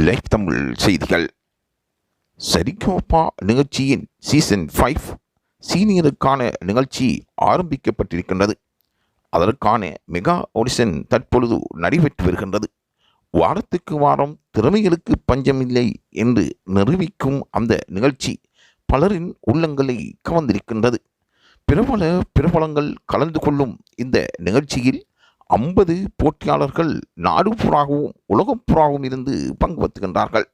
Life Tamil செய்திகள். சரிகமபா நிகழ்ச்சியின் season 5 சீனியருக்கான நிகழ்ச்சி ஆரம்பிக்கப்பட்டிருக்கின்றது. அதற்கான மெகா ஆடிஷன் தற்பொழுது நடைபெற்று வருகின்றது. வாரத்துக்கு வாரம் திறமைகளுக்கு பஞ்சமில்லை என்று நிரூபிக்கும் அந்த நிகழ்ச்சி பலரின் உள்ளங்களை கவர்ந்திருக்கின்றது. பிரபலங்கள் கலந்து கொள்ளும் இந்த நிகழ்ச்சியில் 50 போட்டியாளர்கள் நாடு புறாகவும் உலகம் புறாகவும் இருந்து பங்கு பெற்றுகின்றார்கள்.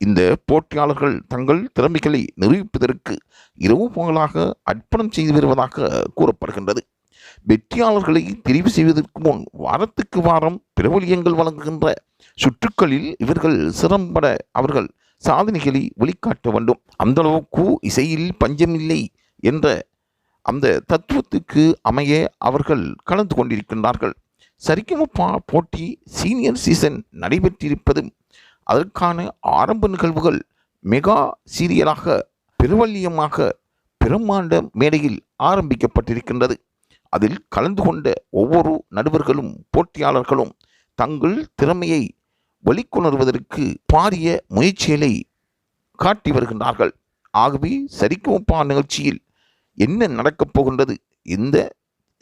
இந்த போட்டியாளர்கள் தங்கள் திறமைகளை நிரூபிப்பதற்கு இரவு பகலாக அர்ப்பணம் செய்து வருவதாக கூறப்படுகின்றது. வெற்றியாளர்களை தெரிவு செய்வதற்கு முன் வாரத்துக்கு வாரம் பிரபலியங்கள் வழங்குகின்ற சுற்றுக்களில் இவர்கள் சிறம்பட அவர்கள் சாதனைகளை வெளிக்காட்ட வேண்டும். அந்த அளவுக்கு இசையில் பஞ்சமில்லை என்ற அந்த தத்துவத்துக்கு அமைய அவர்கள் கலந்து கொண்டிருக்கின்றார்கள். சரிகமபா போட்டி சீனியர் சீசன் நடைபெற்றிருப்பதும் அதற்கான ஆரம்ப நிகழ்வுகள் மெகா சீரியலாக பிரபல்யமாக பிரம்மாண்ட மேடையில் ஆரம்பிக்கப்பட்டிருக்கின்றது. அதில் கலந்து கொண்ட ஒவ்வொரு நடுவர்களும் போட்டியாளர்களும் தங்கள் திறமையை வெளிக்கொணர்வதற்கு பாரிய முயற்சிகளை காட்டி வருகின்றார்கள். ஆகவே சரிகமபா நிகழ்ச்சியில் என்ன நடக்கப் போகின்றது, இந்த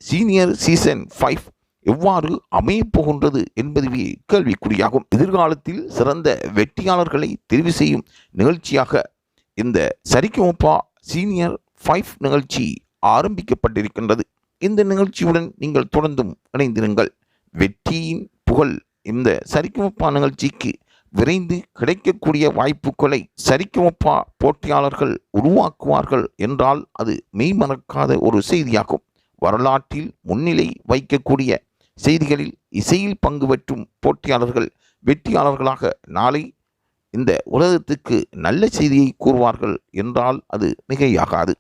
சீனியர் சீசன் 5 எவ்வாறு அமையப் போகின்றது என்பதுவே கேள்விக்குறியாகும். எதிர்காலத்தில் சிறந்த வெற்றியாளர்களை தெரிவு செய்யும் நிகழ்ச்சியாக இந்த சரிகமபா சீனியர் 5 நிகழ்ச்சி ஆரம்பிக்கப்பட்டிருக்கின்றது. இந்த நிகழ்ச்சியுடன் நீங்கள் தொடர்ந்தும் இணைந்திருங்கள். வெற்றியின் புகழ் இந்த சரிகமபா நிகழ்ச்சிக்கு விரைந்து கிடைக்கக்கூடிய வாய்ப்புகளை சரிகமபா போட்டியாளர்கள் உருவாக்குவார்கள் என்றால் அது மெய்மறக்காத ஒரு செய்தியாகும். வரலாற்றில் முன்னிலை வைக்கக்கூடிய செய்திகளில் இசையில் பங்கு பெற்றும் போட்டியாளர்கள் வெற்றியாளர்களாக நாளை இந்த உலகத்துக்கு நல்ல செய்தியை கூறுவார்கள் என்றால் அது மிகையாகாது.